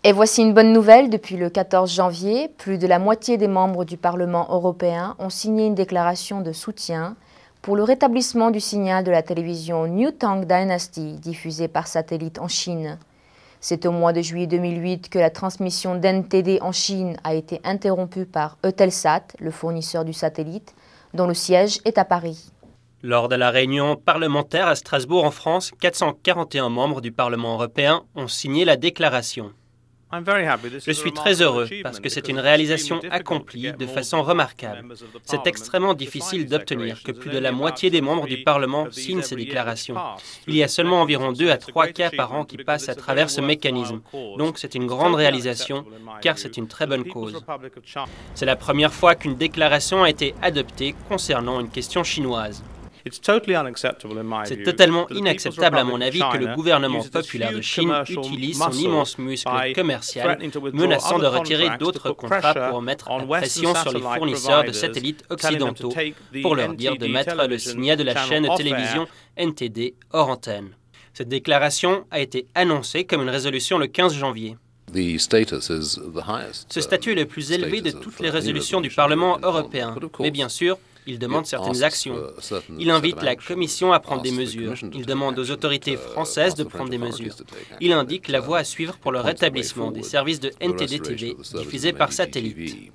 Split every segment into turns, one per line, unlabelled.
Et voici une bonne nouvelle, depuis le 14 janvier, plus de la moitié des membres du Parlement européen ont signé une déclaration de soutien pour le rétablissement du signal de la télévision New Tang Dynasty diffusée par satellite en Chine. C'est au mois de juillet 2008 que la transmission d'NTD en Chine a été interrompue par Eutelsat, le fournisseur du satellite, dont le siège est à Paris.
Lors de la réunion parlementaire à Strasbourg en France, 441 membres du Parlement européen ont signé la déclaration. Je suis très heureux parce que c'est une réalisation accomplie de façon remarquable. C'est extrêmement difficile d'obtenir que plus de la moitié des membres du Parlement signent ces déclarations. Il y a seulement environ 2 à 3 cas par an qui passent à travers ce mécanisme. Donc c'est une grande réalisation car c'est une très bonne cause. C'est la première fois qu'une déclaration a été adoptée concernant une question chinoise. C'est totalement inacceptable à mon avis que le gouvernement populaire de Chine utilise son immense muscle commercial menaçant de retirer d'autres contrats pour mettre la pression sur les fournisseurs de satellites occidentaux pour leur dire de mettre le signal de la chaîne de télévision NTD hors antenne. Cette déclaration a été annoncée comme une résolution le 15 janvier. Ce statut est le plus élevé de toutes les résolutions du Parlement européen, mais bien sûr, il demande certaines actions. Il invite la Commission à prendre des mesures. Il demande aux autorités françaises de prendre des mesures. Il indique la voie à suivre pour le rétablissement des services de NTD-TV diffusés par satellite.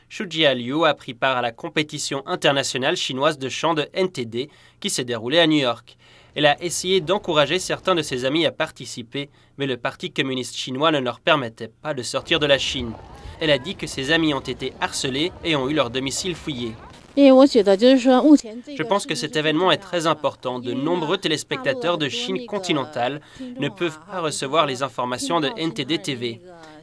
Xu Jialiu a pris part à la compétition internationale chinoise de chant de NTD qui s'est déroulée à New York. Elle a essayé d'encourager certains de ses amis à participer, mais le Parti communiste chinois ne leur permettait pas de sortir de la Chine. Elle a dit que ses amis ont été harcelés et ont eu leur domicile fouillé. Je pense que cet événement est très important. De nombreux téléspectateurs de Chine continentale ne peuvent pas recevoir les informations de NTD-TV.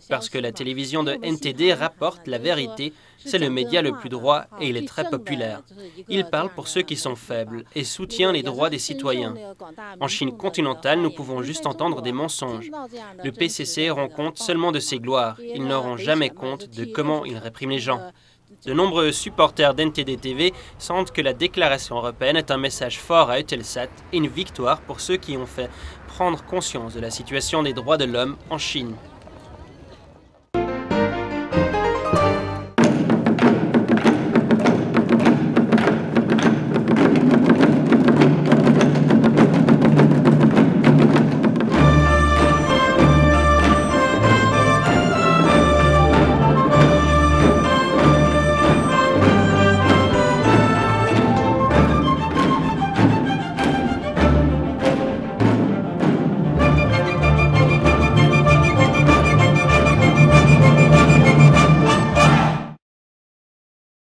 Parce que la télévision de NTD rapporte la vérité, c'est le média le plus droit et il est très populaire. Il parle pour ceux qui sont faibles et soutient les droits des citoyens. En Chine continentale, nous pouvont juste entendre des mensonges. Le PCC rend compte seulement de ses gloires. Ils ne rendent jamais compte de comment il réprime les gens. De nombreux supporters d'NTD-TV sentent que la déclaration européenne est un message fort à Eutelsat et une victoire pour ceux qui ont fait prendre conscience de la situation des droits de l'homme en Chine.